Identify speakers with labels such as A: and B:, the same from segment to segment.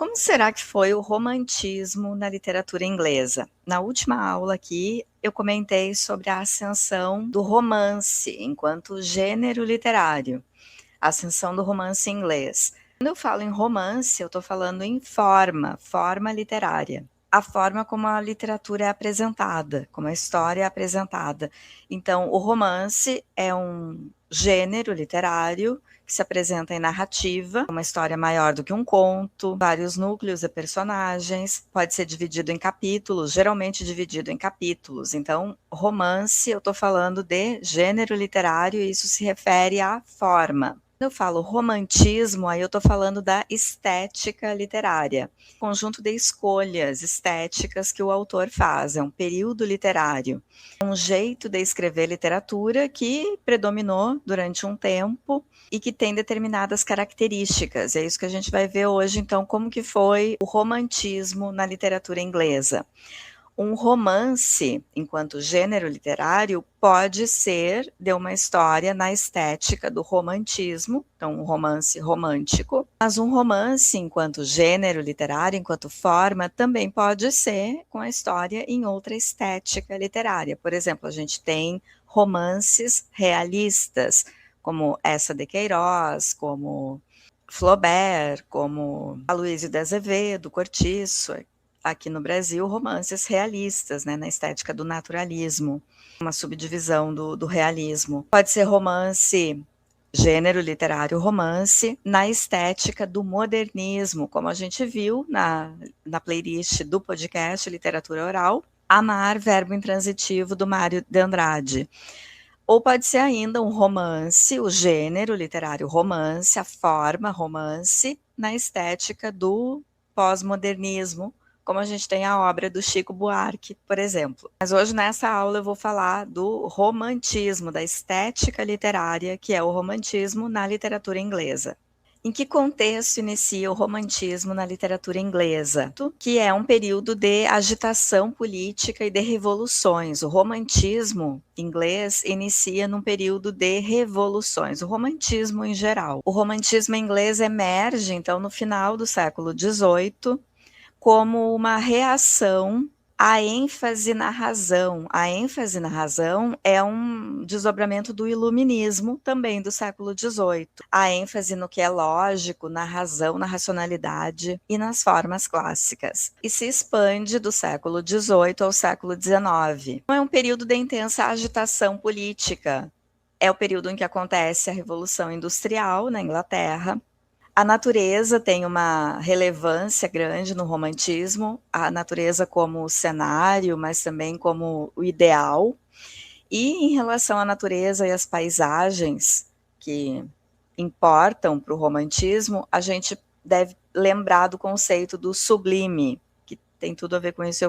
A: Como será que foi o romantismo na literatura inglesa? Na última aula aqui, eu comentei sobre a ascensão do romance enquanto gênero literário, a ascensão do romance inglês. Quando eu falo em romance, eu estou falando em forma literária. A forma como a literatura é apresentada, como a história é apresentada. Então, o romance é um gênero literário que se apresenta em narrativa, uma história maior do que um conto, vários núcleos e personagens, pode ser dividido em capítulos, geralmente dividido em capítulos. Então, romance, eu estou falando de gênero literário e isso se refere à forma. Quando eu falo romantismo, aí eu estou falando da estética literária, conjunto de escolhas estéticas que o autor faz, é um período literário, um jeito de escrever literatura que predominou durante um tempo e que tem determinadas características. É isso que a gente vai ver hoje, então, como que foi o romantismo na literatura inglesa. Um romance, enquanto gênero literário, pode ser de uma história na estética do romantismo, então um romance romântico, mas um romance, enquanto gênero literário, enquanto forma, também pode ser com a história em outra estética literária. Por exemplo, a gente tem romances realistas, como Eça de Queiroz, como Flaubert, como Aloysio de Azevedo, Cortiço. Aqui no Brasil, romances realistas, né, na estética do naturalismo, uma subdivisão do realismo. Pode ser romance, gênero literário romance, na estética do modernismo, como a gente viu na playlist do podcast Literatura Oral, Amar, verbo intransitivo, do Mário de Andrade. Ou pode ser ainda um romance, o gênero literário romance, a forma romance, na estética do pós-modernismo, como a gente tem a obra do Chico Buarque, por exemplo. Mas hoje nessa aula eu vou falar do romantismo, da estética literária, que é o romantismo na literatura inglesa. Em que contexto inicia o romantismo na literatura inglesa? Que é um período de agitação política e de revoluções. O romantismo inglês inicia num período de revoluções, o romantismo em geral. O romantismo inglês emerge, então, no final do século XVIII, como uma reação à ênfase na razão. A ênfase na razão é um desdobramento do iluminismo, também do século XVIII. A ênfase no que é lógico, na razão, na racionalidade e nas formas clássicas. E se expande do século XVIII ao século XIX. É um período de intensa agitação política. É o período em que acontece a Revolução Industrial na Inglaterra. A natureza tem uma relevância grande no romantismo, a natureza como cenário, mas também como o ideal. E em relação à natureza e às paisagens que importam para o romantismo, a gente deve lembrar do conceito do sublime, que tem tudo a ver com isso,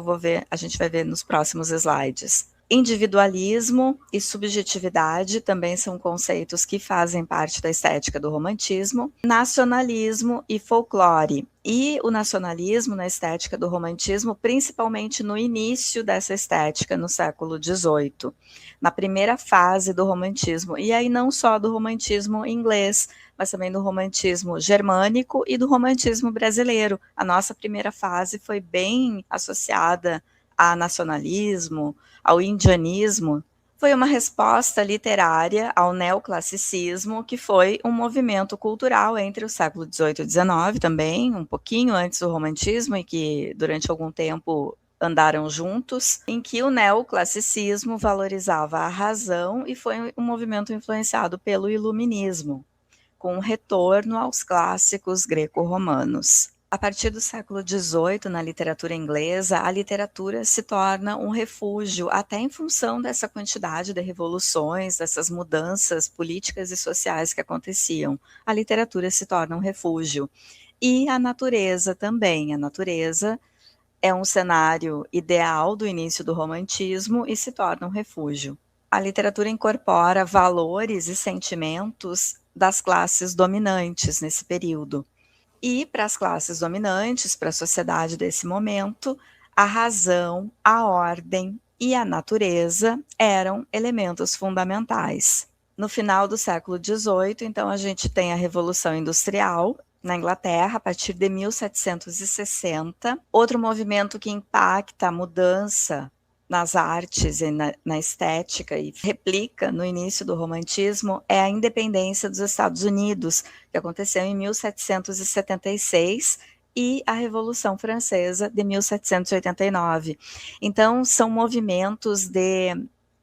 A: a gente vai ver nos próximos slides. Individualismo e subjetividade também são conceitos que fazem parte da estética do romantismo. Nacionalismo e folclore. E o nacionalismo na estética do romantismo, principalmente no início dessa estética, no século XVIII, na primeira fase do romantismo. E aí não só do romantismo inglês, mas também do romantismo germânico e do romantismo brasileiro. A nossa primeira fase foi bem associada a nacionalismo, ao indianismo, foi uma resposta literária ao neoclassicismo, que foi um movimento cultural entre o século XVIII e XIX também, um pouquinho antes do romantismo, e que durante algum tempo andaram juntos, em que o neoclassicismo valorizava a razão e foi um movimento influenciado pelo iluminismo, com um retorno aos clássicos greco-romanos. A partir do século XVIII, na literatura inglesa, a literatura se torna um refúgio, até em função dessa quantidade de revoluções, dessas mudanças políticas e sociais que aconteciam. A literatura se torna um refúgio. E a natureza também. A natureza é um cenário ideal do início do romantismo e se torna um refúgio. A literatura incorpora valores e sentimentos das classes dominantes nesse período. E para as classes dominantes, para a sociedade desse momento, a razão, a ordem e a natureza eram elementos fundamentais. No final do século XVIII, então, a gente tem a Revolução Industrial, na Inglaterra, a partir de 1760. Outro movimento que impacta a mudança nas artes e na estética e replica no início do romantismo é a independência dos Estados Unidos, que aconteceu em 1776, e a Revolução Francesa de 1789. Então, são movimentos de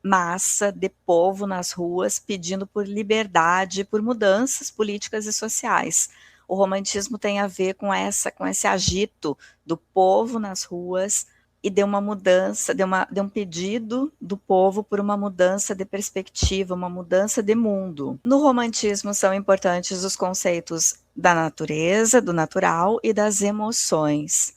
A: massa, de povo nas ruas, pedindo por liberdade, por mudanças políticas e sociais. O romantismo tem a ver com esse agito do povo nas ruas e de uma mudança, de um pedido do povo por uma mudança de perspectiva, uma mudança de mundo. No romantismo são importantes os conceitos da natureza, do natural e das emoções.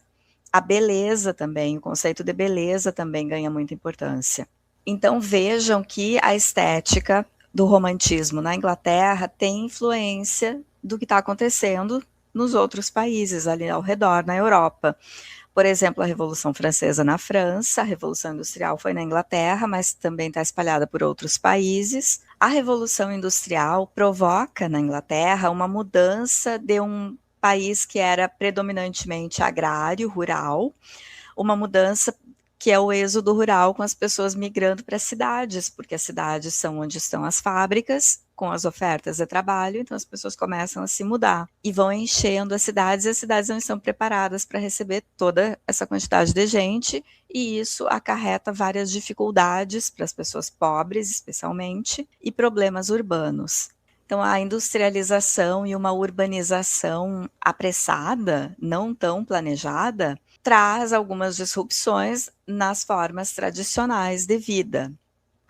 A: A beleza também, o conceito de beleza também ganha muita importância. Então vejam que a estética do romantismo na Inglaterra tem influência do que está acontecendo nos outros países ali ao redor, na Europa. Por exemplo, a Revolução Francesa na França, a Revolução Industrial foi na Inglaterra, mas também está espalhada por outros países. A Revolução Industrial provoca na Inglaterra uma mudança de um país que era predominantemente agrário, rural, uma mudança que é o êxodo rural, com as pessoas migrando para as cidades, porque as cidades são onde estão as fábricas, com as ofertas de trabalho, então as pessoas começam a se mudar e vão enchendo as cidades, e as cidades não estão preparadas para receber toda essa quantidade de gente, e isso acarreta várias dificuldades para as pessoas pobres, especialmente, e problemas urbanos. Então, a industrialização e uma urbanização apressada, não tão planejada, traz algumas disrupções nas formas tradicionais de vida,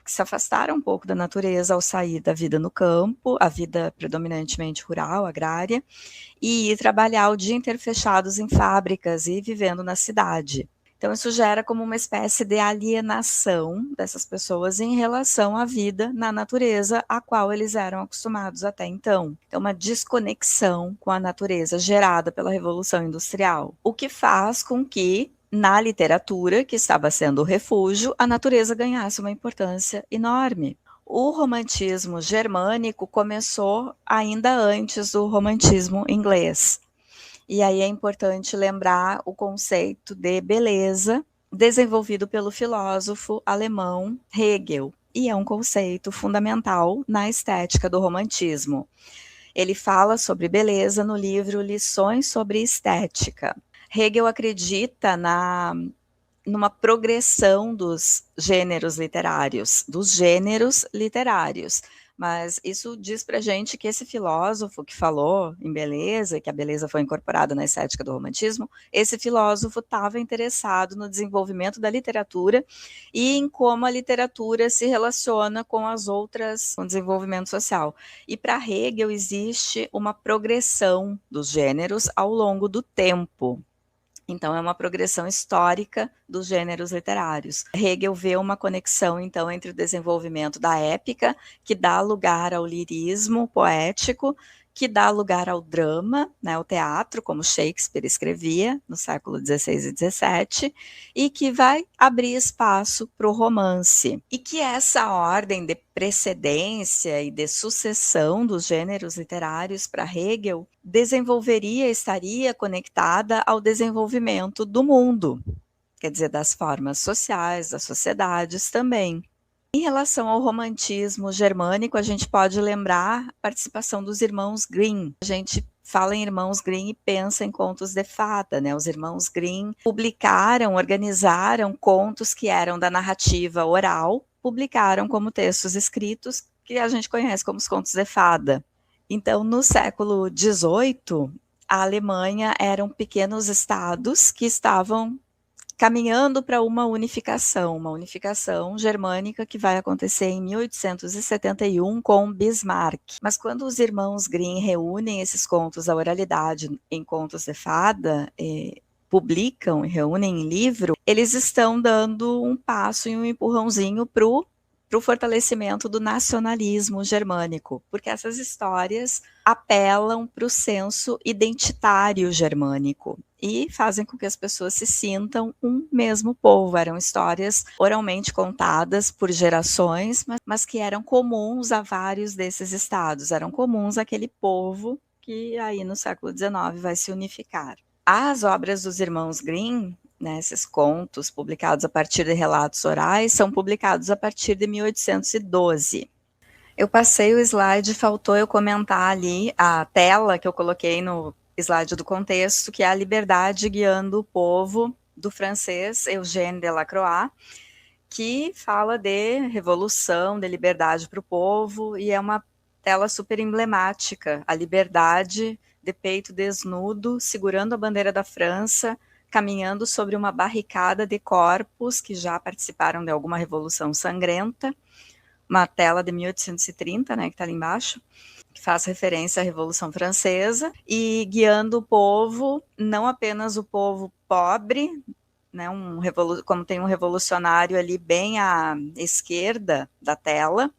A: que se afastaram um pouco da natureza ao sair da vida no campo, a vida predominantemente rural, agrária, e ir trabalhar o dia inteiro fechados em fábricas e vivendo na cidade. Então, isso gera como uma espécie de alienação dessas pessoas em relação à vida na natureza, a qual eles eram acostumados até então. Então, uma desconexão com a natureza gerada pela Revolução Industrial, o que faz com que, na literatura, que estava sendo o refúgio, a natureza ganhasse uma importância enorme. O romantismo germânico começou ainda antes do romantismo inglês. E aí é importante lembrar o conceito de beleza desenvolvido pelo filósofo alemão Hegel, e é um conceito fundamental na estética do romantismo. Ele fala sobre beleza no livro Lições sobre Estética. Hegel acredita numa progressão dos gêneros literários, mas isso diz para a gente que esse filósofo que falou em beleza, que a beleza foi incorporada na estética do romantismo, esse filósofo estava interessado no desenvolvimento da literatura e em como a literatura se relaciona com as outras, com o desenvolvimento social. E para Hegel existe uma progressão dos gêneros ao longo do tempo. Então, é uma progressão histórica dos gêneros literários. Hegel vê uma conexão, então, entre o desenvolvimento da épica, que dá lugar ao lirismo poético, que dá lugar ao drama, né, ao teatro, como Shakespeare escrevia no século XVI e XVII, e que vai abrir espaço para o romance. E que essa ordem de precedência e de sucessão dos gêneros literários para Hegel estaria conectada ao desenvolvimento do mundo, quer dizer, das formas sociais, das sociedades também. Em relação ao romantismo germânico, a gente pode lembrar a participação dos irmãos Grimm. A gente fala em irmãos Grimm e pensa em contos de fada, né? Os irmãos Grimm organizaram contos que eram da narrativa oral, publicaram como textos escritos, que a gente conhece como os contos de fada. Então, no século XVIII, a Alemanha eram pequenos estados que estavam caminhando para uma unificação germânica que vai acontecer em 1871 com Bismarck. Mas quando os irmãos Grimm reúnem esses contos da oralidade em contos de fada, publicam e reúnem em livro, eles estão dando um passo e um empurrãozinho para o fortalecimento do nacionalismo germânico, porque essas histórias apelam para o senso identitário germânico e fazem com que as pessoas se sintam um mesmo povo. Eram histórias oralmente contadas por gerações, mas que eram comuns a vários desses estados, eram comuns àquele povo que aí no século XIX vai se unificar. As obras dos irmãos Grimm, né, esses contos publicados a partir de relatos orais, são publicados a partir de 1812. Eu passei o slide, faltou eu comentar ali a tela que eu coloquei no slide do contexto, que é a liberdade guiando o povo, do francês Eugène Delacroix, que fala de revolução, de liberdade para o povo, e é uma tela super emblemática, a liberdade de peito desnudo, segurando a bandeira da França, caminhando sobre uma barricada de corpos que já participaram de alguma revolução sangrenta, uma tela de 1830, né, que está ali embaixo, que faz referência à Revolução Francesa, e guiando o povo, não apenas o povo pobre, né, como tem um revolucionário ali bem à esquerda da tela,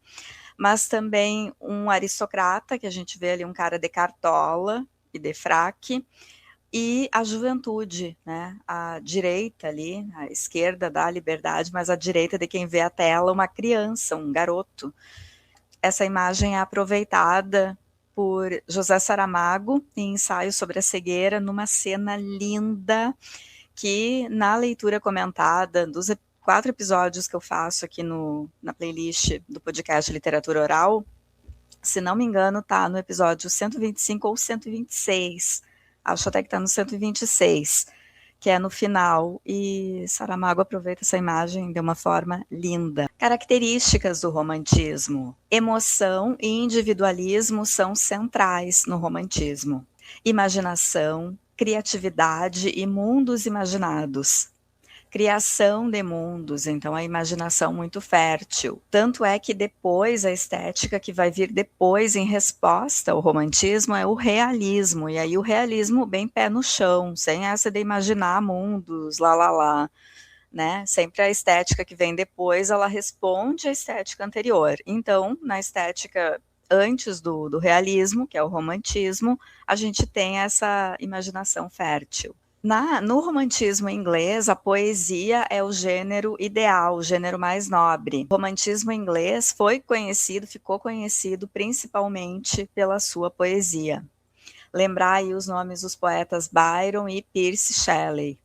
A: mas também um aristocrata, que a gente vê ali um cara de cartola e de fraque, e a juventude, né, a direita ali, a esquerda da liberdade, mas a direita de quem vê a tela, uma criança, um garoto. Essa imagem é aproveitada por José Saramago em Ensaio sobre a Cegueira, numa cena linda, que na leitura comentada dos 4 episódios que eu faço aqui na playlist do podcast Literatura Oral, se não me engano, está no episódio 125 ou 126, acho até que está no 126, que é no final, e Saramago aproveita essa imagem de uma forma linda. Características do romantismo. Emoção e individualismo são centrais no romantismo. Imaginação, criatividade e mundos imaginados. Criação de mundos, então a imaginação muito fértil. Tanto é que depois, a estética que vai vir depois em resposta ao romantismo é o realismo, e aí o realismo bem pé no chão, sem essa de imaginar mundos, né? Sempre a estética que vem depois, ela responde à estética anterior. Então, na estética antes do realismo, que é o romantismo, a gente tem essa imaginação fértil. No romantismo inglês, a poesia é o gênero ideal, o gênero mais nobre. O romantismo inglês ficou conhecido principalmente pela sua poesia. Lembrar aí os nomes dos poetas Byron e Percy Shelley.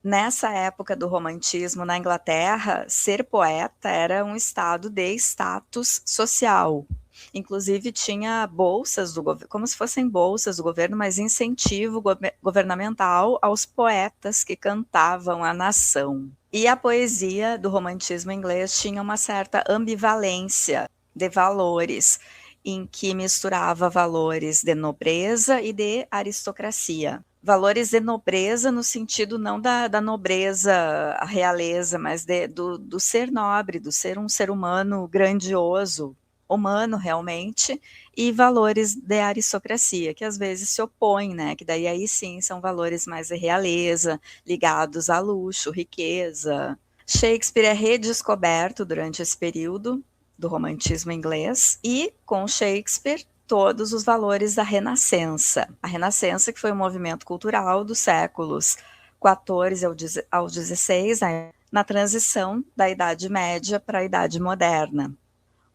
A: Nessa época do romantismo na Inglaterra, ser poeta era um estado de status social. Inclusive tinha bolsas do governo, como se fossem bolsas do governo, mas incentivo governamental aos poetas que cantavam a nação. E a poesia do romantismo inglês tinha uma certa ambivalência de valores, em que misturava valores de nobreza e de aristocracia. Valores de nobreza no sentido não da nobreza, a realeza, mas do ser nobre, do ser um ser humano grandioso, humano realmente, e valores de aristocracia, que às vezes se opõem, né, que daí aí sim são valores mais de realeza, ligados a luxo, riqueza. Shakespeare é redescoberto durante esse período do romantismo inglês, e com Shakespeare todos os valores da Renascença. A Renascença, que foi um movimento cultural dos séculos XIV ao XVI, né, na transição da Idade Média para a Idade Moderna.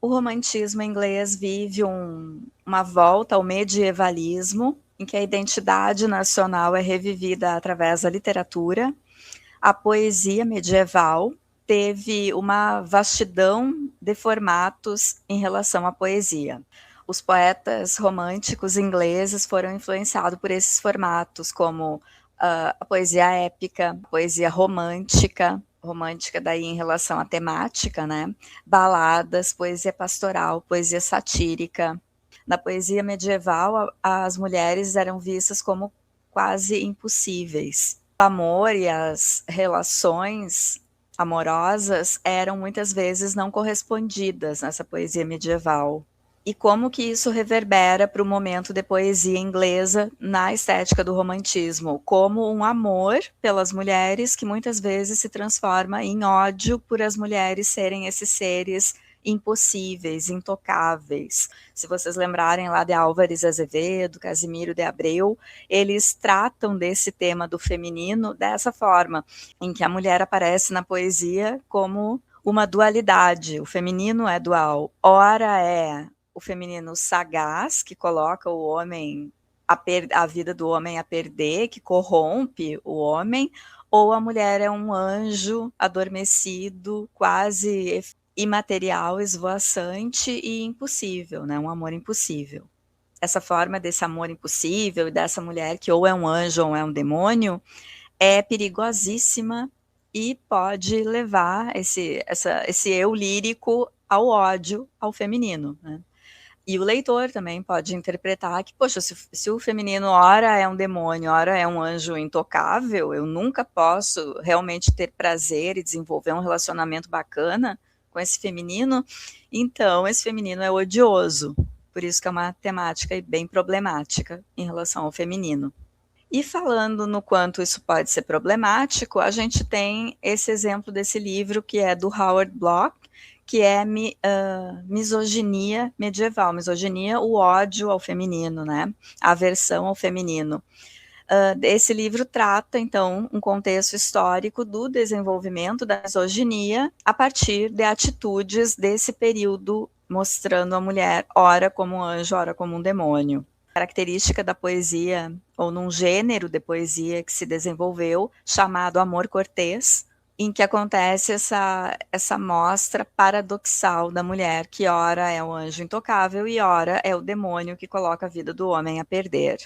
A: O romantismo inglês vive uma volta ao medievalismo, em que a identidade nacional é revivida através da literatura. A poesia medieval teve uma vastidão de formatos em relação à poesia. Os poetas românticos ingleses foram influenciados por esses formatos, como a poesia épica, a poesia romântica daí em relação à temática, né? Baladas, poesia pastoral, poesia satírica. Na poesia medieval, as mulheres eram vistas como quase impossíveis. O amor e as relações amorosas eram muitas vezes não correspondidas nessa poesia medieval. E como que isso reverbera para o momento de poesia inglesa na estética do romantismo, como um amor pelas mulheres que muitas vezes se transforma em ódio por as mulheres serem esses seres impossíveis, intocáveis. Se vocês lembrarem lá de Álvares Azevedo, Casimiro de Abreu, eles tratam desse tema do feminino dessa forma, em que a mulher aparece na poesia como uma dualidade. O feminino é dual, ora é o feminino sagaz, que coloca o homem a vida do homem a perder, que corrompe o homem, ou a mulher é um anjo adormecido, quase imaterial, esvoaçante e impossível, né? Um amor impossível. Essa forma desse amor impossível e dessa mulher que ou é um anjo ou é um demônio é perigosíssima e pode levar esse eu lírico ao ódio ao feminino, né? E o leitor também pode interpretar que, poxa, se o feminino ora é um demônio, ora é um anjo intocável, eu nunca posso realmente ter prazer e desenvolver um relacionamento bacana com esse feminino, então esse feminino é odioso. Por isso que é uma temática bem problemática em relação ao feminino. E falando no quanto isso pode ser problemático, a gente tem esse exemplo desse livro que é do Howard Block, que é Misoginia Medieval. Misoginia, o ódio ao feminino, né? A aversão ao feminino. Esse livro trata, então, um contexto histórico do desenvolvimento da misoginia a partir de atitudes desse período, mostrando a mulher ora como um anjo, ora como um demônio. Característica da poesia, ou num gênero de poesia que se desenvolveu, chamado amor cortês, em que acontece essa mostra paradoxal da mulher, que ora é o anjo intocável e ora é o demônio que coloca a vida do homem a perder.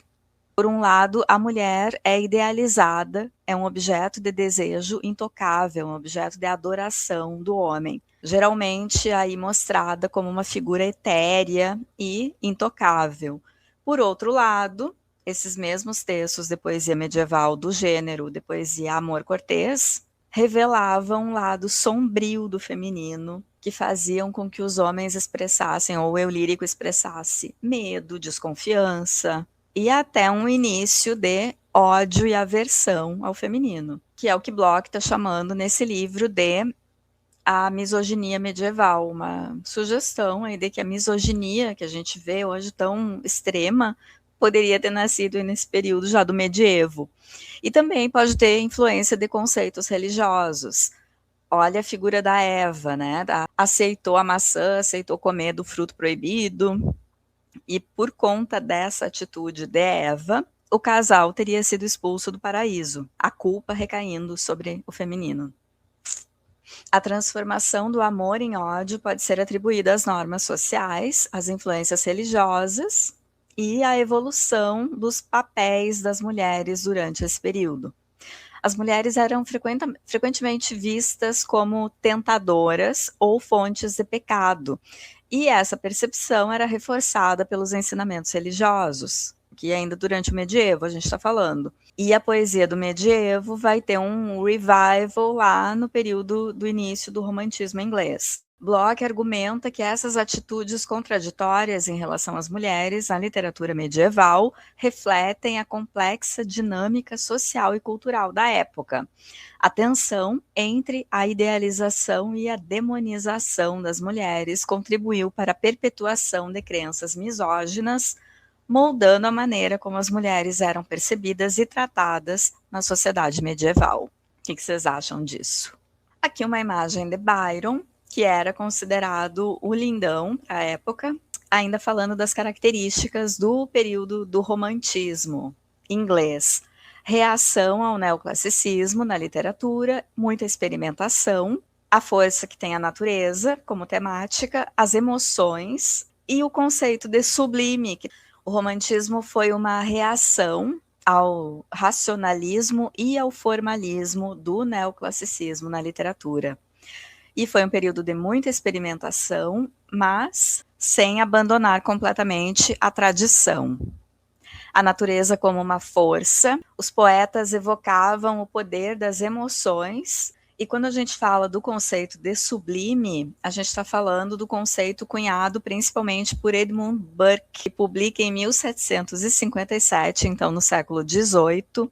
A: Por um lado, a mulher é idealizada, é um objeto de desejo intocável, um objeto de adoração do homem, geralmente aí mostrada como uma figura etérea e intocável. Por outro lado, esses mesmos textos de poesia medieval do gênero de poesia amor cortês revelavam um lado sombrio do feminino, que faziam com que os homens expressassem, ou o eu lírico expressasse, medo, desconfiança, e até um início de ódio e aversão ao feminino, que é o que Bloch está chamando nesse livro de a misoginia medieval, uma sugestão aí de que a misoginia que a gente vê hoje tão extrema poderia ter nascido nesse período já do medievo. E também pode ter influência de conceitos religiosos. Olha a figura da Eva, né? Aceitou a maçã, aceitou comer do fruto proibido, e por conta dessa atitude de Eva, o casal teria sido expulso do paraíso, a culpa recaindo sobre o feminino. A transformação do amor em ódio pode ser atribuída às normas sociais, às influências religiosas e à evolução dos papéis das mulheres durante esse período. As mulheres eram frequentemente vistas como tentadoras ou fontes de pecado, e essa percepção era reforçada pelos ensinamentos religiosos, que ainda durante o medievo a gente está falando. E a poesia do medievo vai ter um revival lá no período do início do romantismo inglês. Bloch argumenta que essas atitudes contraditórias em relação às mulheres na literatura medieval refletem a complexa dinâmica social e cultural da época. A tensão entre a idealização e a demonização das mulheres contribuiu para a perpetuação de crenças misóginas, moldando a maneira como as mulheres eram percebidas e tratadas na sociedade medieval. O que vocês acham disso? Aqui uma imagem de Byron, que era considerado o lindão à época, ainda falando das características do período do romantismo inglês. Reação ao neoclassicismo na literatura, muita experimentação, a força que tem a natureza como temática, as emoções e o conceito de sublime. O romantismo foi uma reação ao racionalismo e ao formalismo do neoclassicismo na literatura. E foi um período de muita experimentação, mas sem abandonar completamente a tradição. A natureza como uma força, os poetas evocavam o poder das emoções, e quando a gente fala do conceito de sublime, a gente está falando do conceito cunhado principalmente por Edmund Burke, que publica em 1757, então no século XVIII,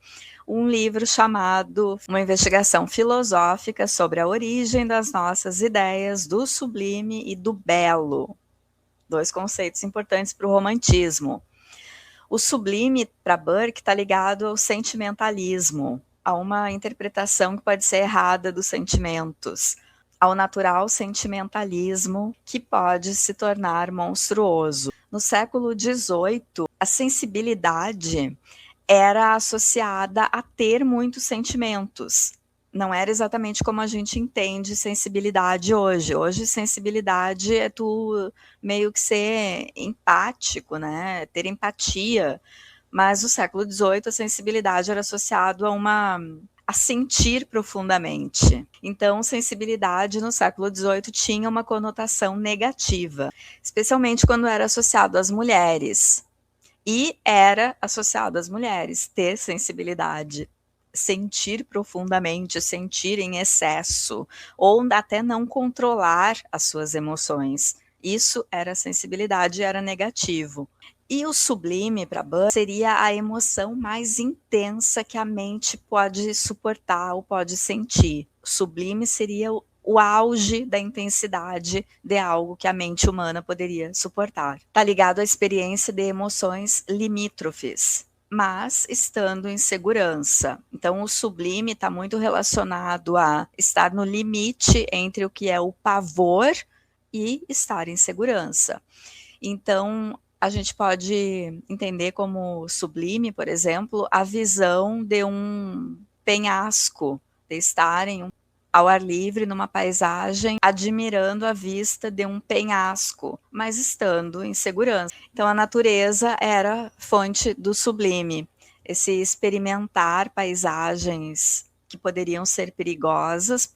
A: um livro chamado Uma Investigação Filosófica sobre a Origem das Nossas Ideias do Sublime e do Belo. Dois conceitos importantes para o romantismo. O sublime, para Burke, está ligado ao sentimentalismo, a uma interpretação que pode ser errada dos sentimentos, ao natural sentimentalismo que pode se tornar monstruoso. No século XVIII, a sensibilidade era associada a ter muitos sentimentos. Não era exatamente como a gente entende sensibilidade hoje. Hoje, sensibilidade é tu meio que ser empático, né? Ter empatia. Mas no século XVIII, a sensibilidade era associado a sentir profundamente. Então, sensibilidade no século XVIII tinha uma conotação negativa, especialmente quando era associado às mulheres. E era associado às mulheres ter sensibilidade, sentir profundamente, sentir em excesso, ou até não controlar as suas emoções. Isso era sensibilidade, era negativo. E o sublime para Burke seria a emoção mais intensa que a mente pode suportar ou pode sentir. O sublime seria o auge da intensidade de algo que a mente humana poderia suportar. Está ligado à experiência de emoções limítrofes, mas estando em segurança. Então, o sublime está muito relacionado a estar no limite entre o que é o pavor e estar em segurança. Então, a gente pode entender como sublime, por exemplo, a visão de um penhasco, de estar ao ar livre, numa paisagem, admirando a vista de um penhasco, mas estando em segurança. Então, a natureza era fonte do sublime, esse experimentar paisagens que poderiam ser perigosas,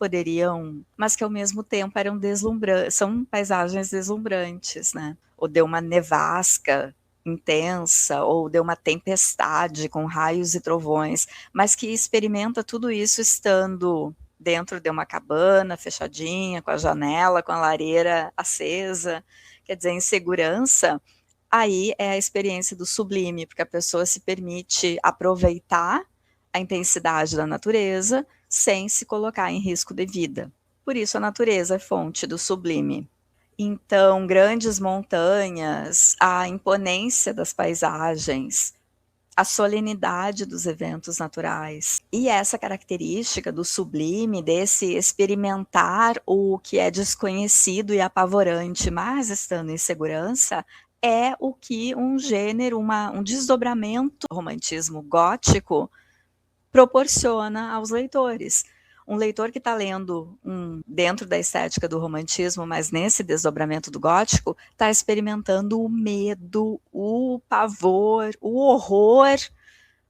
A: mas que ao mesmo tempo eram deslumbrantes, são paisagens deslumbrantes, né? Ou de uma nevasca intensa, ou de uma tempestade com raios e trovões, mas que experimenta tudo isso estando dentro de uma cabana fechadinha, com a janela, com a lareira acesa, quer dizer, em segurança. Aí é a experiência do sublime, porque a pessoa se permite aproveitar a intensidade da natureza sem se colocar em risco de vida. Por isso a natureza é fonte do sublime. Então, grandes montanhas, a imponência das paisagens, a solenidade dos eventos naturais. E essa característica do sublime, desse experimentar o que é desconhecido e apavorante, mas estando em segurança, é o que um gênero, um desdobramento do romantismo gótico proporciona aos leitores. Um leitor que está lendo dentro da estética do romantismo, mas nesse desdobramento do gótico, está experimentando o medo, o pavor, o horror,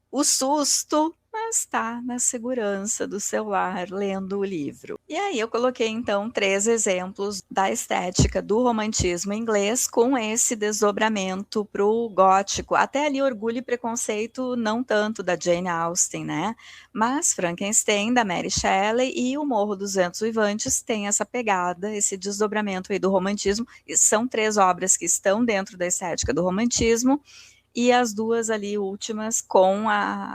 A: o susto, mas está na segurança do seu lar lendo o livro. E aí eu coloquei então 3 exemplos da estética do romantismo inglês com esse desdobramento para o gótico. Até ali Orgulho e Preconceito não tanto da Jane Austen, né? Mas Frankenstein da Mary Shelley e O Morro dos Ventos Uivantes tem essa pegada, esse desdobramento aí do romantismo. E são 3 obras que estão dentro da estética do romantismo, e as 2 ali últimas com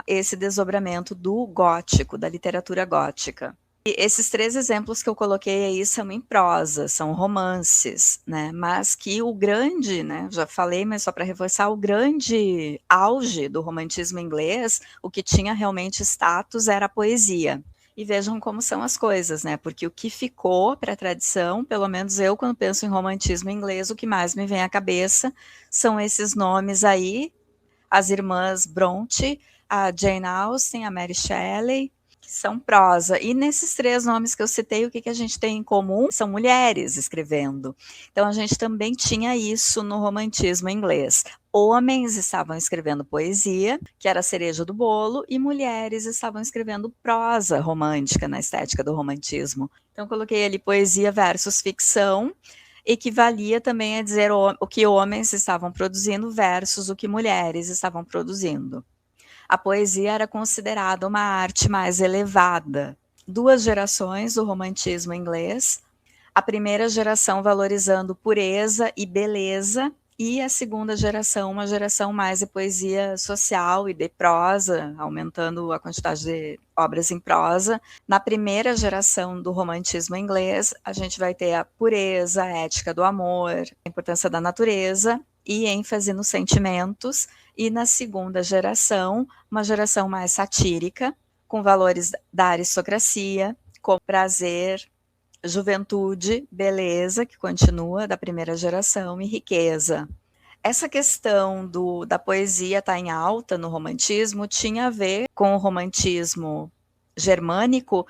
A: esse desdobramento do gótico, da literatura gótica. E esses 3 exemplos que eu coloquei aí são em prosa, são romances, né? Mas que o grande, né? Já falei, mas só para reforçar, o grande auge do romantismo inglês, o que tinha realmente status era a poesia. E vejam como são as coisas, né? Porque o que ficou para a tradição, pelo menos eu, quando penso em romantismo inglês, o que mais me vem à cabeça são esses nomes aí, as irmãs Bronte, a Jane Austen, a Mary Shelley, que são prosa. E nesses 3 nomes que eu citei, o que a gente tem em comum? São mulheres escrevendo. Então a gente também tinha isso no romantismo inglês. Homens estavam escrevendo poesia, que era a cereja do bolo, e mulheres estavam escrevendo prosa romântica na estética do romantismo. Então coloquei ali poesia versus ficção, equivalia também a dizer o que homens estavam produzindo versus o que mulheres estavam produzindo. A poesia era considerada uma arte mais elevada. 2 gerações do romantismo inglês, a primeira geração valorizando pureza e beleza, e a segunda geração, uma geração mais de poesia social e de prosa, aumentando a quantidade de obras em prosa. Na primeira geração do romantismo inglês, a gente vai ter a pureza, a ética do amor, a importância da natureza e ênfase nos sentimentos. E na segunda geração, uma geração mais satírica, com valores da aristocracia, como prazer, juventude, beleza, que continua da primeira geração, e riqueza. Essa questão da poesia estar em alta no romantismo tinha a ver com o romantismo germânico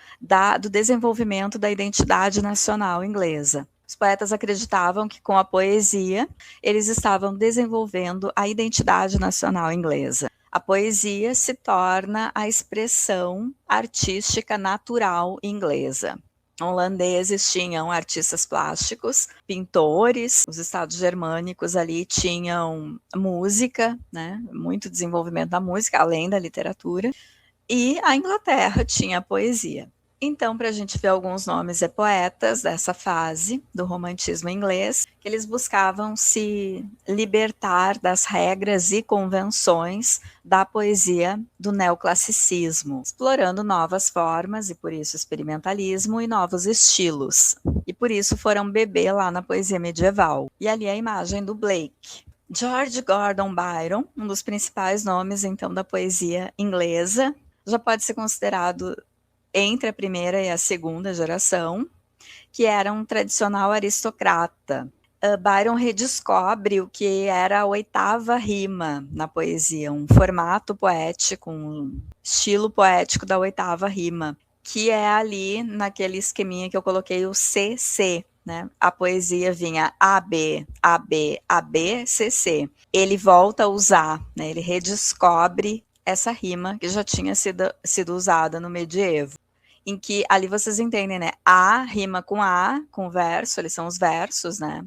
A: do desenvolvimento da identidade nacional inglesa. Os poetas acreditavam que com a poesia eles estavam desenvolvendo a identidade nacional inglesa. A poesia se torna a expressão artística natural inglesa. Holandeses tinham artistas plásticos, pintores, os estados germânicos ali tinham música, né, muito desenvolvimento da música, além da literatura, e a Inglaterra tinha a poesia. Então, para a gente ver alguns nomes de poetas dessa fase do romantismo inglês, que eles buscavam se libertar das regras e convenções da poesia do neoclassicismo, explorando novas formas e, por isso, experimentalismo e novos estilos. E por isso foram beber lá na poesia medieval. E ali a imagem do Blake. George Gordon Byron, um dos principais nomes, então, da poesia inglesa, já pode ser considerado entre a primeira e a segunda geração, que era um tradicional aristocrata. Byron redescobre o que era a oitava rima na poesia, um formato poético, um estilo poético da oitava rima, que é ali naquele esqueminha que eu coloquei o CC, né? A poesia vinha AB, AB, AB, CC. Ele volta a usar, né? Ele redescobre essa rima que já tinha sido usada no medievo, em que ali vocês entendem, né? A rima com verso, eles são os versos, né?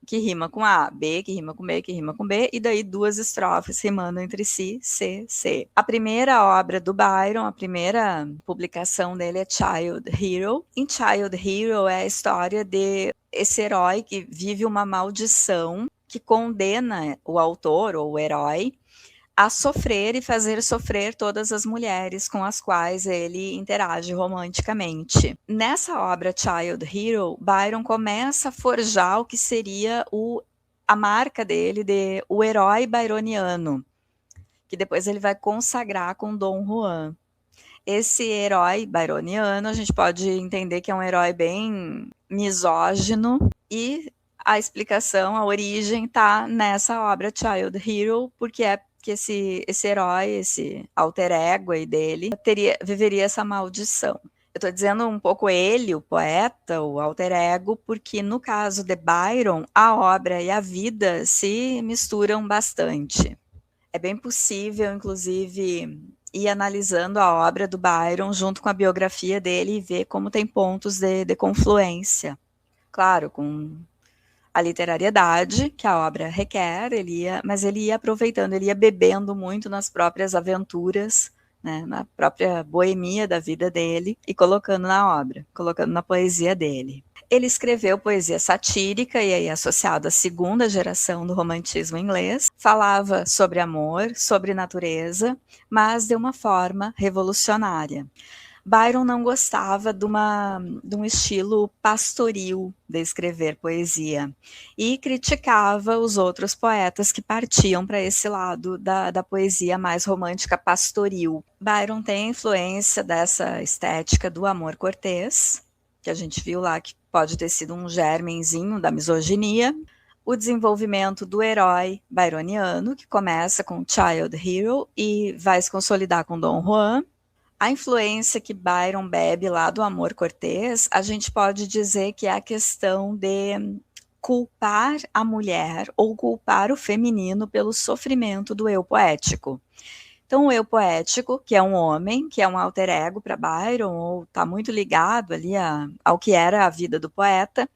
A: Que rima com A, B, que rima com B, que rima com B, e daí duas estrofes rimando entre si, C, C. A primeira obra do Byron, a primeira publicação dele é Child Hero. Em Child Hero é a história de esse herói que vive uma maldição que condena o autor ou o herói a sofrer e fazer sofrer todas as mulheres com as quais ele interage romanticamente. Nessa obra Child Hero, Byron começa a forjar o que seria a marca dele de o herói byroniano, que depois ele vai consagrar com Dom Juan. Esse herói byroniano, a gente pode entender que é um herói bem misógino, e a explicação, a origem está nessa obra Child Hero, porque é que esse herói, esse alter ego aí dele, viveria essa maldição. Eu estou dizendo um pouco ele, o poeta, o alter ego, porque no caso de Byron, a obra e a vida se misturam bastante. É bem possível, inclusive, ir analisando a obra do Byron junto com a biografia dele e ver como tem pontos de confluência. Claro, com a literariedade que a obra requer, mas ele ia aproveitando, ele ia bebendo muito nas próprias aventuras, né, na própria boemia da vida dele e colocando na obra, colocando na poesia dele. Ele escreveu poesia satírica e aí associado à segunda geração do romantismo inglês, falava sobre amor, sobre natureza, mas de uma forma revolucionária. Byron não gostava de um estilo pastoril de escrever poesia e criticava os outros poetas que partiam para esse lado da poesia mais romântica pastoril. Byron tem influência dessa estética do amor cortês, que a gente viu lá que pode ter sido um germenzinho da misoginia, o desenvolvimento do herói byroniano, que começa com Child Hero e vai se consolidar com Dom Juan. A influência que Byron bebe lá do amor cortês, a gente pode dizer que é a questão de culpar a mulher ou culpar o feminino pelo sofrimento do eu poético. Então, o eu poético, que é um homem, que é um alter ego para Byron, ou está muito ligado ali ao que era a vida do poeta,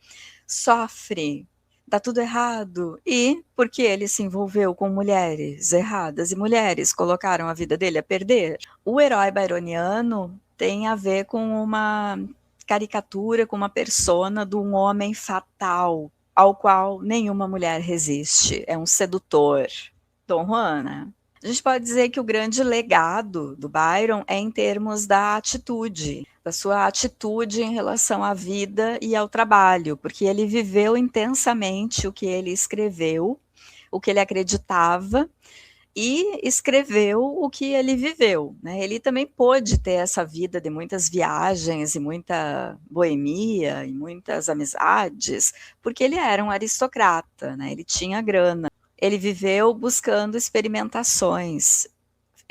A: sofre, dá tudo errado, e porque ele se envolveu com mulheres erradas e mulheres colocaram a vida dele a perder. O herói byroniano tem a ver com uma caricatura, com uma persona de um homem fatal, ao qual nenhuma mulher resiste, é um sedutor. Dom Juan, né? A gente pode dizer que o grande legado do Byron é em termos da atitude, da sua atitude em relação à vida e ao trabalho, porque ele viveu intensamente o que ele escreveu, o que ele acreditava, e escreveu o que ele viveu, né? Ele também pôde ter essa vida de muitas viagens e muita boemia e muitas amizades, porque ele era um aristocrata, né? Ele tinha grana. Ele viveu buscando experimentações,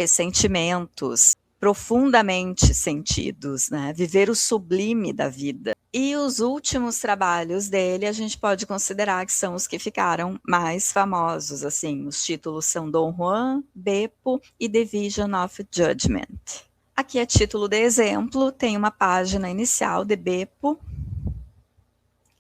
A: sentimentos profundamente sentidos, né? Viver o sublime da vida. E os últimos trabalhos dele a gente pode considerar que são os que ficaram mais famosos, assim. Os títulos são Dom Juan, Beppo e The Vision of Judgment. Aqui, a título de exemplo, tem uma página inicial de Beppo.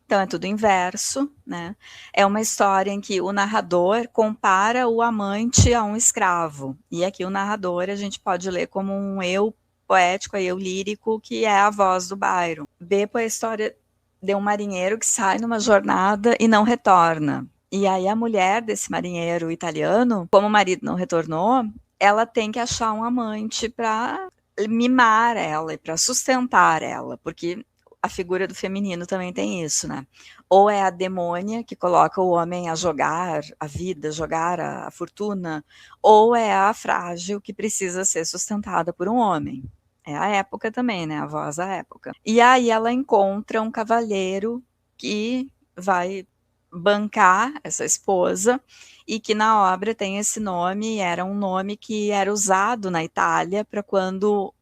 A: Então é tudo inverso, né? É uma história em que o narrador compara o amante a um escravo. E aqui o narrador a gente pode ler como um eu poético, eu lírico, que é a voz do Byron. Beppo é a história de um marinheiro que sai numa jornada e não retorna. E aí a mulher desse marinheiro italiano, como o marido não retornou, ela tem que achar um amante para mimar ela e para sustentar ela, porque a figura do feminino também tem isso, né? Ou é a demônia que coloca o homem a jogar a vida, jogar a fortuna, ou é a frágil que precisa ser sustentada por um homem. É a época também, né? A voz da época. E aí ela encontra um cavalheiro que vai bancar essa esposa e que na obra tem esse nome, era um nome que era usado na Itália para quando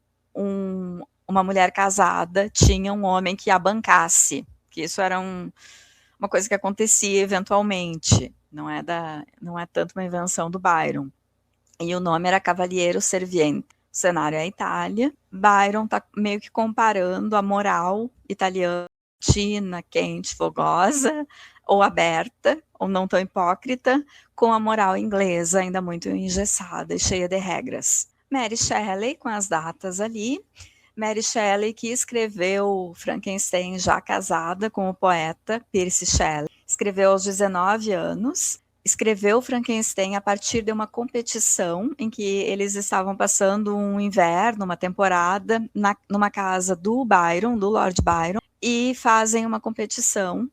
A: uma mulher casada tinha um homem que a bancasse, que isso era uma coisa que acontecia eventualmente, não é tanto uma invenção do Byron. E o nome era Cavaliere Serviente. O cenário é a Itália. Byron está meio que comparando a moral italiana, quente, fogosa, ou aberta, ou não tão hipócrita, com a moral inglesa, ainda muito engessada e cheia de regras. Mary Shelley, com as datas ali. Mary Shelley, que escreveu Frankenstein já casada com o poeta Percy Shelley. Escreveu aos 19 anos. Escreveu Frankenstein a partir de uma competição em que eles estavam passando um inverno, uma temporada, numa casa do Byron, do Lord Byron, e fazem uma competição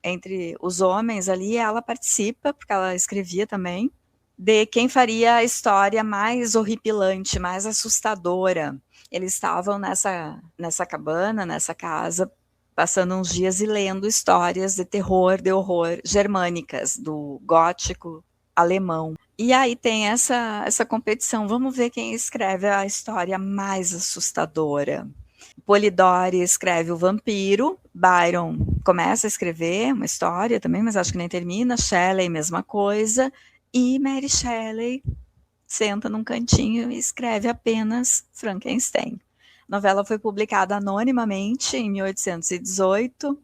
A: entre os homens ali, e ela participa, porque ela escrevia também, de quem faria a história mais horripilante, mais assustadora. Eles estavam nessa cabana, nessa casa, passando uns dias e lendo histórias de terror, de horror germânicas, do gótico alemão. E aí tem essa competição, vamos ver quem escreve a história mais assustadora. Polidori escreve o vampiro, Byron começa a escrever uma história também, mas acho que nem termina, Shelley, mesma coisa, e Mary Shelley senta num cantinho e escreve apenas Frankenstein. A novela foi publicada anonimamente em 1818,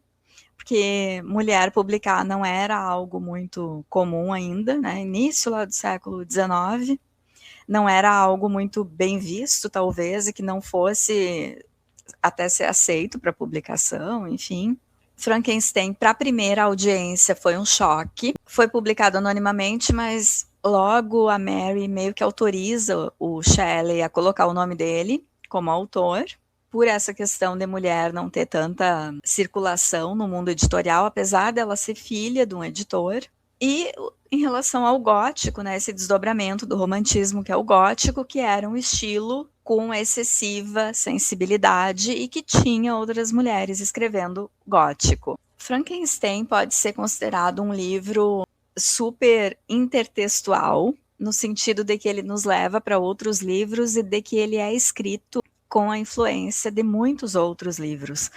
A: porque mulher publicar não era algo muito comum ainda, né? Início lá do século XIX, não era algo muito bem visto, talvez, e que não fosse até ser aceito para publicação, enfim. Frankenstein, para a primeira audiência, foi um choque. Foi publicado anonimamente, mas logo a Mary meio que autoriza o Shelley a colocar o nome dele como autor, por essa questão de mulher não ter tanta circulação no mundo editorial, apesar dela ser filha de um editor. E em relação ao gótico, né, esse desdobramento do romantismo que é o gótico, que era um estilo com excessiva sensibilidade e que tinha outras mulheres escrevendo gótico. Frankenstein pode ser considerado um livro super intertextual, no sentido de que ele nos leva para outros livros e de que ele é escrito com a influência de muitos outros livros.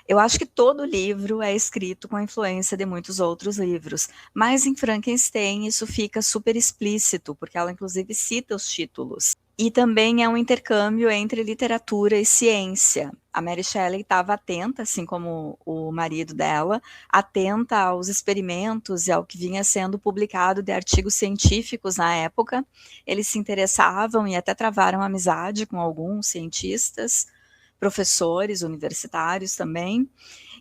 A: Eu acho que todo livro é escrito com a influência de muitos outros livros, mas em Frankenstein isso fica super explícito, porque ela inclusive cita os títulos. E também é um intercâmbio entre literatura e ciência. A Mary Shelley estava atenta, assim como o marido dela, atenta aos experimentos e ao que vinha sendo publicado de artigos científicos na época. Eles se interessavam e até travaram amizade com alguns cientistas, professores universitários também,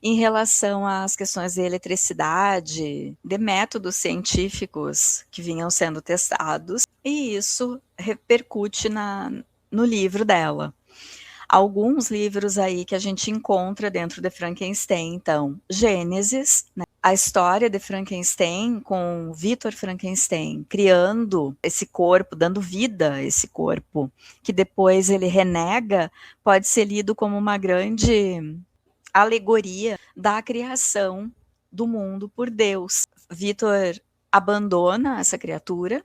A: em relação às questões de eletricidade, de métodos científicos que vinham sendo testados, e isso repercute no livro dela. Alguns livros aí que a gente encontra dentro de Frankenstein, então, Gênesis, né? A história de Frankenstein com Victor Frankenstein criando esse corpo, dando vida a esse corpo, que depois ele renega, pode ser lido como uma grande alegoria da criação do mundo por Deus. Victor abandona essa criatura.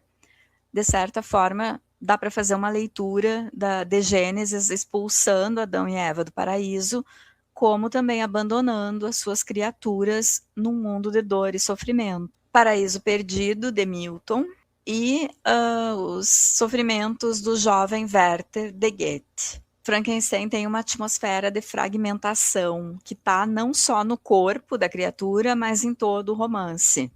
A: De certa forma, dá para fazer uma leitura de Gênesis expulsando Adão e Eva do paraíso, como também abandonando as suas criaturas num mundo de dor e sofrimento. Paraíso Perdido, de Milton, e os sofrimentos do jovem Werther de Goethe. Frankenstein tem uma atmosfera de fragmentação que está não só no corpo da criatura, mas em todo o romance.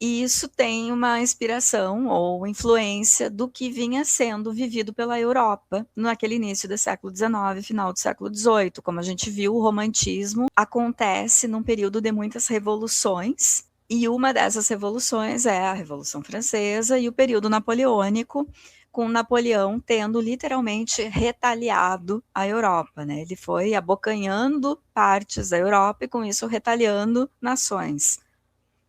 A: E isso tem uma inspiração ou influência do que vinha sendo vivido pela Europa naquele início do século XIX, final do século XVIII. Como a gente viu, o romantismo acontece num período de muitas revoluções, e uma dessas revoluções é a Revolução Francesa e o período napoleônico, com Napoleão tendo literalmente retaliado a Europa, né? Ele foi abocanhando partes da Europa e com isso retaliando nações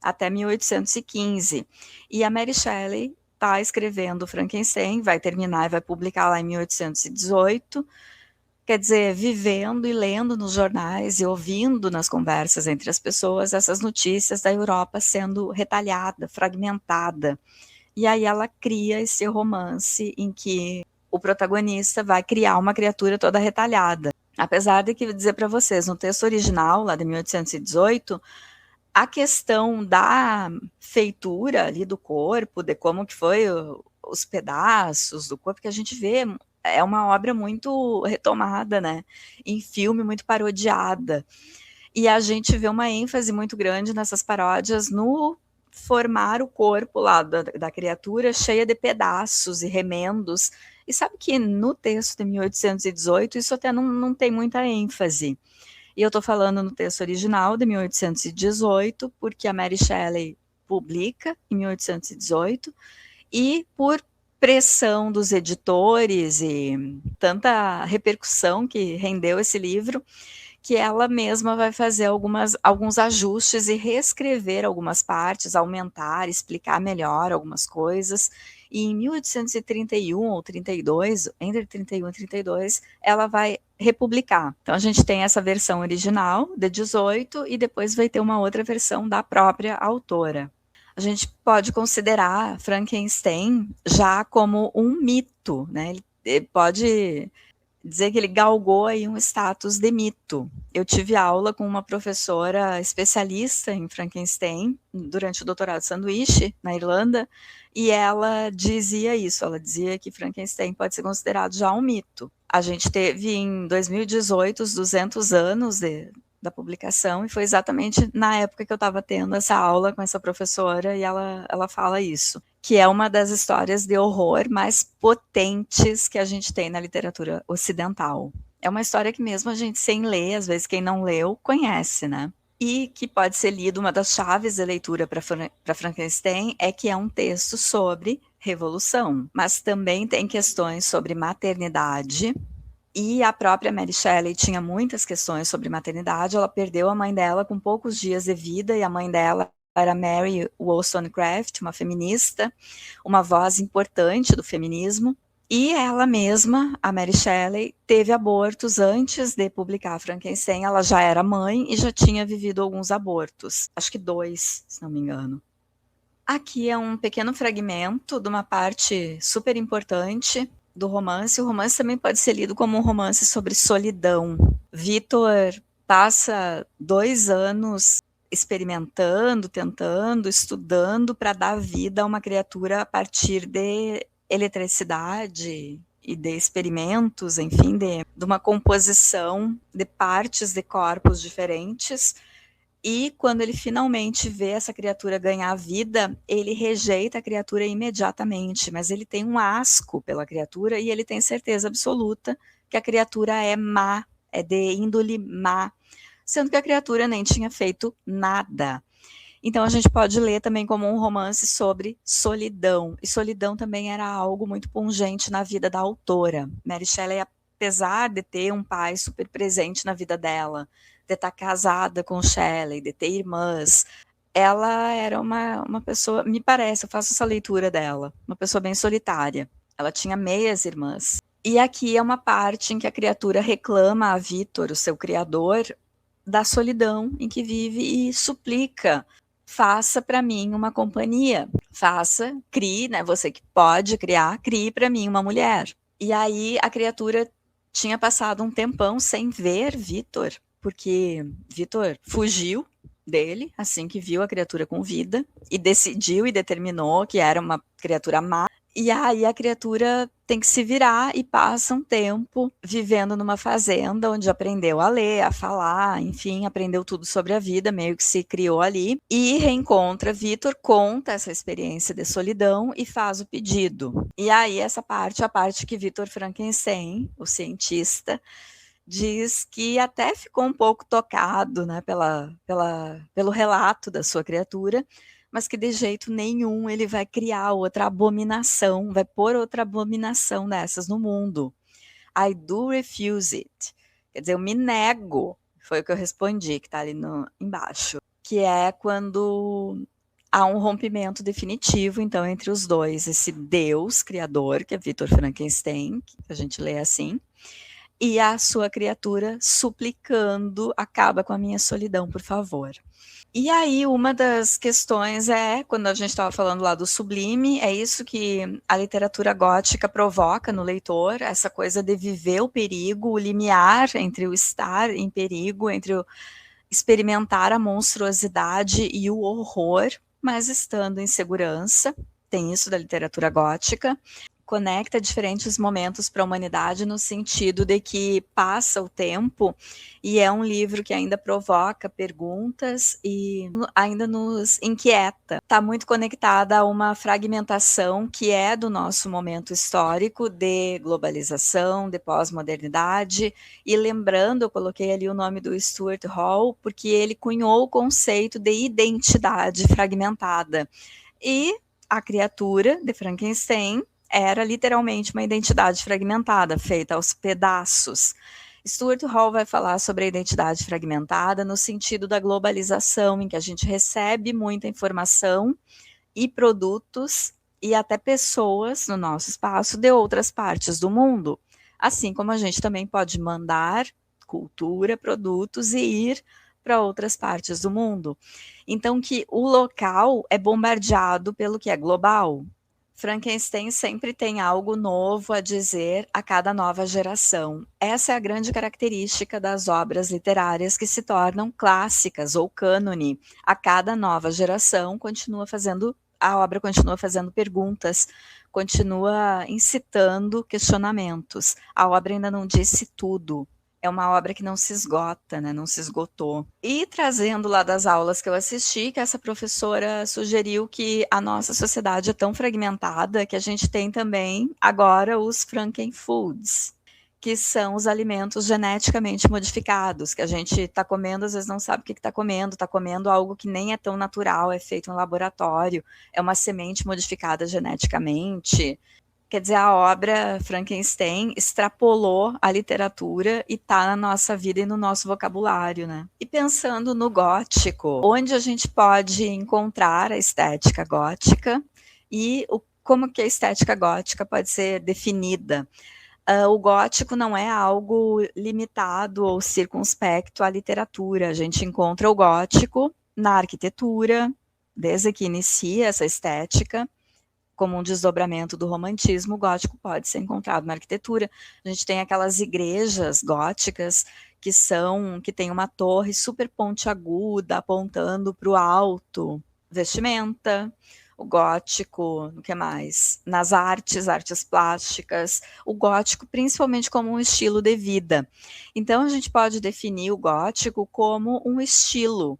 A: até 1815. E a Mary Shelley está escrevendo Frankenstein, vai terminar e vai publicar lá em 1818, quer dizer, vivendo e lendo nos jornais e ouvindo nas conversas entre as pessoas essas notícias da Europa sendo retalhada, fragmentada. E aí ela cria esse romance em que o protagonista vai criar uma criatura toda retalhada. Apesar de que, vou dizer para vocês, no texto original, lá de 1818, a questão da feitura ali do corpo, de como que foi os pedaços do corpo, que a gente vê, é uma obra muito retomada, né? Em filme, muito parodiada. E a gente vê uma ênfase muito grande nessas paródias no formar o corpo lá da criatura cheia de pedaços e remendos. E sabe que no texto de 1818 isso até não tem muita ênfase. E eu estou falando no texto original de 1818, porque a Mary Shelley publica em 1818, e por pressão dos editores e tanta repercussão que rendeu esse livro, que ela mesma vai fazer alguns ajustes e reescrever algumas partes, aumentar, explicar melhor algumas coisas. E em 1831 ou 32, entre 31 e 32, ela vai republicar. Então a gente tem essa versão original de 18 e depois vai ter uma outra versão da própria autora. A gente pode considerar Frankenstein já como um mito, né? Ele pode dizer que ele galgou aí um status de mito. Eu tive aula com uma professora especialista em Frankenstein durante o doutorado sanduíche na Irlanda, e ela dizia isso, ela dizia que Frankenstein pode ser considerado já um mito. A gente teve em 2018 os 200 anos da publicação, e foi exatamente na época que eu estava tendo essa aula com essa professora, e ela fala isso, que é uma das histórias de horror mais potentes que a gente tem na literatura ocidental. É uma história que mesmo a gente sem ler, às vezes quem não leu, conhece, né? E que pode ser lido, uma das chaves de leitura para Frankenstein é que é um texto sobre revolução, mas também tem questões sobre maternidade. E a própria Mary Shelley tinha muitas questões sobre maternidade. Ela perdeu a mãe dela com poucos dias de vida, e a mãe dela era Mary Wollstonecraft, uma feminista, uma voz importante do feminismo. E ela mesma, a Mary Shelley, teve abortos antes de publicar Frankenstein. Ela já era mãe e já tinha vivido alguns abortos. Acho que 2, se não me engano. Aqui é um pequeno fragmento de uma parte super importante do romance. O romance também pode ser lido como um romance sobre solidão. Victor passa 2 anos experimentando, tentando, estudando para dar vida a uma criatura a partir de eletricidade e de experimentos, enfim, de uma composição de partes de corpos diferentes. E quando ele finalmente vê essa criatura ganhar vida, ele rejeita a criatura imediatamente, mas ele tem um asco pela criatura e ele tem certeza absoluta que a criatura é má, é de índole má, sendo que a criatura nem tinha feito nada. Então a gente pode ler também como um romance sobre solidão, e solidão também era algo muito pungente na vida da autora. Mary Shelley, apesar de ter um pai super presente na vida dela, de estar casada com Shelley, de ter irmãs, ela era uma pessoa, me parece, eu faço essa leitura dela, uma pessoa bem solitária. Ela tinha meias irmãs. E aqui é uma parte em que a criatura reclama a Victor, o seu criador, da solidão em que vive e suplica faça para mim uma companhia, crie, né, você que pode criar, crie para mim uma mulher. E aí a criatura tinha passado um tempão sem ver Vitor, porque Vitor fugiu dele assim que viu a criatura com vida e decidiu e determinou que era uma criatura má. E aí a criatura tem que se virar e passa um tempo vivendo numa fazenda onde aprendeu a ler, a falar, enfim, aprendeu tudo sobre a vida, meio que se criou ali. E reencontra Vitor, conta essa experiência de solidão e faz o pedido. E aí essa parte, a parte que Victor Frankenstein, o cientista, diz que até ficou um pouco tocado, né, pelo relato da sua criatura, mas que de jeito nenhum ele vai criar outra abominação, vai pôr outra abominação dessas no mundo. I do refuse it. Quer dizer, eu me nego. Foi o que eu respondi, que está ali embaixo. Que é quando há um rompimento definitivo, então, entre os dois. Esse Deus criador, que é Victor Frankenstein, que a gente lê assim, e a sua criatura suplicando, acaba com a minha solidão, por favor. E aí, uma das questões é, quando a gente estava falando lá do sublime, é isso que a literatura gótica provoca no leitor, essa coisa de viver o perigo, o limiar entre o estar em perigo, entre o experimentar a monstruosidade e o horror, mas estando em segurança. Tem isso da literatura gótica. Conecta diferentes momentos para a humanidade no sentido de que passa o tempo e é um livro que ainda provoca perguntas e ainda nos inquieta. Está muito conectada a uma fragmentação que é do nosso momento histórico de globalização, de pós-modernidade, e lembrando, eu coloquei ali o nome do Stuart Hall, porque ele cunhou o conceito de identidade fragmentada. E a criatura de Frankenstein era literalmente uma identidade fragmentada, feita aos pedaços. Stuart Hall vai falar sobre a identidade fragmentada no sentido da globalização, em que a gente recebe muita informação e produtos e até pessoas no nosso espaço de outras partes do mundo. Assim como a gente também pode mandar cultura, produtos e ir para outras partes do mundo. Então, que o local é bombardeado pelo que é global. Frankenstein sempre tem algo novo a dizer a cada nova geração. Essa é a grande característica das obras literárias que se tornam clássicas ou cânone. A cada nova geração a obra continua fazendo perguntas, continua incitando questionamentos. A obra ainda não disse tudo. É uma obra que não se esgota, né? Não se esgotou. E trazendo lá das aulas que eu assisti, que essa professora sugeriu que a nossa sociedade é tão fragmentada que a gente tem também agora os Frankenfoods, que são os alimentos geneticamente modificados, que a gente está comendo, às vezes não sabe o que está comendo algo que nem é tão natural, é feito em laboratório, é uma semente modificada geneticamente. Quer dizer, a obra Frankenstein extrapolou a literatura e está na nossa vida e no nosso vocabulário, né? E pensando no gótico, onde a gente pode encontrar a estética gótica e como que a estética gótica pode ser definida. O gótico não é algo limitado ou circunspecto à literatura. A gente encontra o gótico na arquitetura, desde que inicia essa estética, como um desdobramento do romantismo, o gótico pode ser encontrado na arquitetura. A gente tem aquelas igrejas góticas que tem uma torre super pontiaguda apontando para o alto, vestimenta. O gótico, o que mais? Nas artes plásticas, o gótico principalmente como um estilo de vida. Então a gente pode definir o gótico como um estilo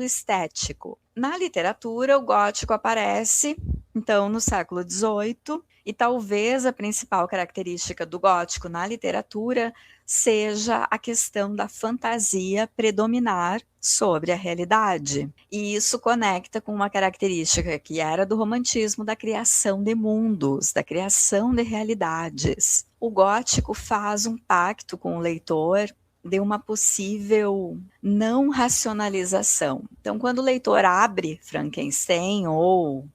A: estético. Na literatura, o gótico aparece, então, no século XVIII, e talvez a principal característica do gótico na literatura seja a questão da fantasia predominar sobre a realidade. E isso conecta com uma característica que era do romantismo, da criação de mundos, da criação de realidades. O gótico faz um pacto com o leitor de uma possível não racionalização. Então, quando o leitor abre Frankenstein ou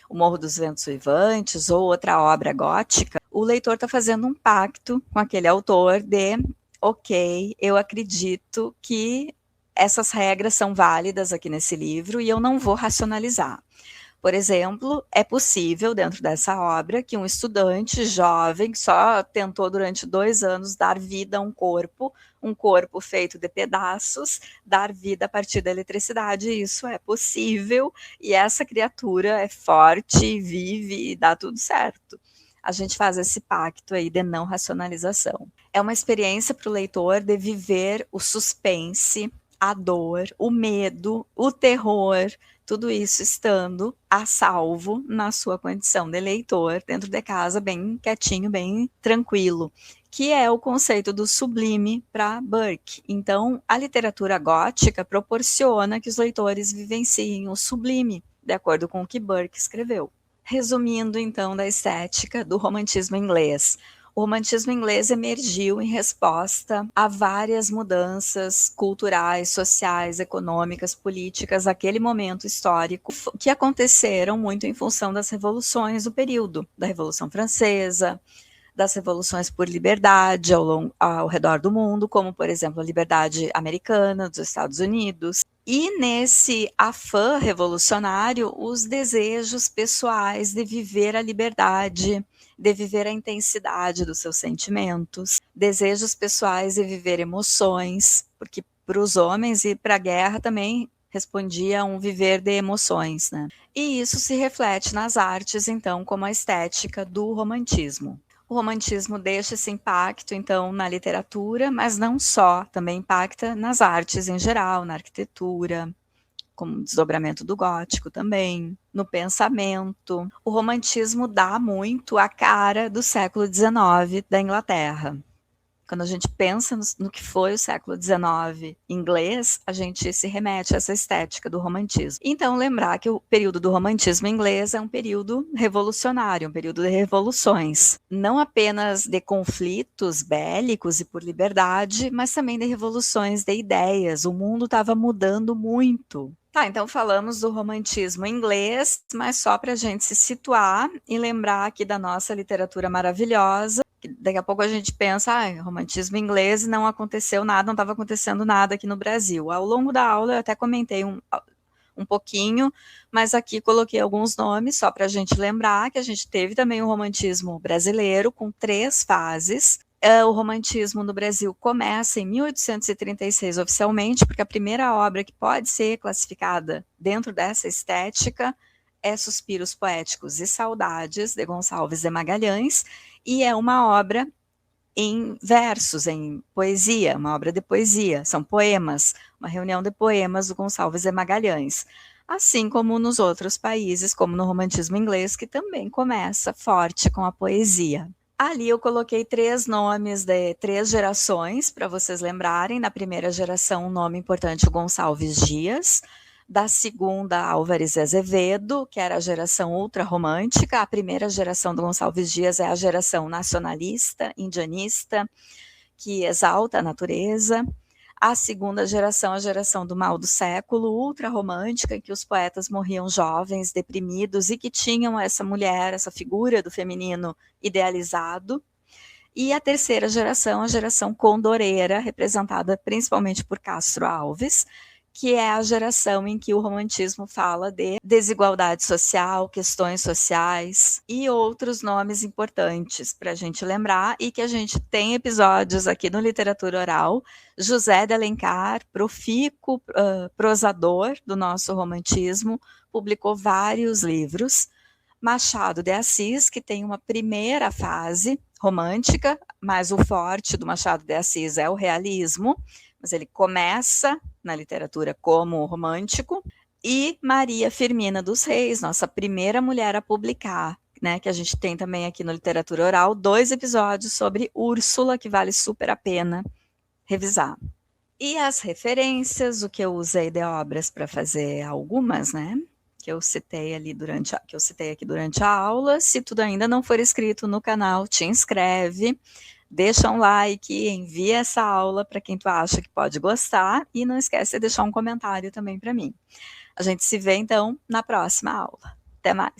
A: O Morro dos Ventos Uivantes ou outra obra gótica, o leitor está fazendo um pacto com aquele autor de, ok, eu acredito que essas regras são válidas aqui nesse livro e eu não vou racionalizar. Por exemplo, é possível, dentro dessa obra, que um estudante jovem que só tentou durante 2 anos dar vida a um corpo feito de pedaços, dar vida a partir da eletricidade. Isso é possível e essa criatura é forte, vive e dá tudo certo. A gente faz esse pacto aí de não racionalização. É uma experiência para o leitor de viver o suspense, a dor, o medo, o terror, tudo isso estando a salvo na sua condição de leitor, dentro de casa, bem quietinho, bem tranquilo, que é o conceito do sublime para Burke. Então, a literatura gótica proporciona que os leitores vivenciem o sublime, de acordo com o que Burke escreveu. Resumindo, então, da estética do romantismo inglês. O romantismo inglês emergiu em resposta a várias mudanças culturais, sociais, econômicas, políticas daquele momento histórico, que aconteceram muito em função das revoluções do período, da Revolução Francesa, das revoluções por liberdade ao redor do mundo, como, por exemplo, a liberdade americana dos Estados Unidos. E nesse afã revolucionário, os desejos pessoais de viver a liberdade, de viver a intensidade dos seus sentimentos, desejos pessoais de viver emoções, porque para os homens e para a guerra também respondia a um viver de emoções, né? E isso se reflete nas artes, então, como a estética do romantismo. O romantismo deixa esse impacto, então, na literatura, mas não só, também impacta nas artes em geral, na arquitetura, como desdobramento do gótico também, no pensamento. O romantismo dá muito a cara do século XIX da Inglaterra. Quando a gente pensa no que foi o século XIX inglês, a gente se remete a essa estética do romantismo. Então, lembrar que o período do romantismo inglês é um período revolucionário, um período de revoluções. Não apenas de conflitos bélicos e por liberdade, mas também de revoluções de ideias. O mundo estava mudando muito. Tá, então falamos do romantismo inglês, mas só para a gente se situar e lembrar aqui da nossa literatura maravilhosa. Daqui a pouco a gente pensa, romantismo inglês e não aconteceu nada, não estava acontecendo nada aqui no Brasil. Ao longo da aula eu até comentei um pouquinho, mas aqui coloquei alguns nomes só para a gente lembrar que a gente teve também o romantismo brasileiro com 3 fases. O romantismo no Brasil começa em 1836 oficialmente, porque a primeira obra que pode ser classificada dentro dessa estética é Suspiros Poéticos e Saudades, de Gonçalves de Magalhães, e é uma obra em versos, em poesia, uma obra de poesia, são poemas, uma reunião de poemas do Gonçalves de Magalhães. Assim como nos outros países, como no romantismo inglês, que também começa forte com a poesia. Ali eu coloquei 3 nomes de 3 gerações, para vocês lembrarem. Na primeira geração, um nome importante, o Gonçalves Dias. Da segunda, Álvares de Azevedo, que era a geração ultrarromântica. A primeira geração do Gonçalves Dias é a geração nacionalista, indianista, que exalta a natureza. A segunda geração, a geração do mal do século, ultrarromântica, em que os poetas morriam jovens, deprimidos, e que tinham essa mulher, essa figura do feminino idealizado. E a terceira geração, a geração condoreira, representada principalmente por Castro Alves, que é a geração em que o romantismo fala de desigualdade social, questões sociais e outros nomes importantes para a gente lembrar, e que a gente tem episódios aqui no Literatura Oral. José de Alencar, profícuo prosador do nosso romantismo, publicou vários livros. Machado de Assis, que tem uma primeira fase romântica, mas o forte do Machado de Assis é o realismo, mas ele começa na literatura como romântico. E Maria Firmina dos Reis, nossa primeira mulher a publicar, né, que a gente tem também aqui no Literatura Oral, 2 episódios sobre Úrsula, que vale super a pena revisar. E as referências, o que eu usei de obras para fazer algumas, né, que eu citei aqui durante a aula. Se tudo ainda não for inscrito no canal, te inscreve, deixa um like, envia essa aula para quem tu acha que pode gostar e não esquece de deixar um comentário também para mim. A gente se vê então na próxima aula. Até mais!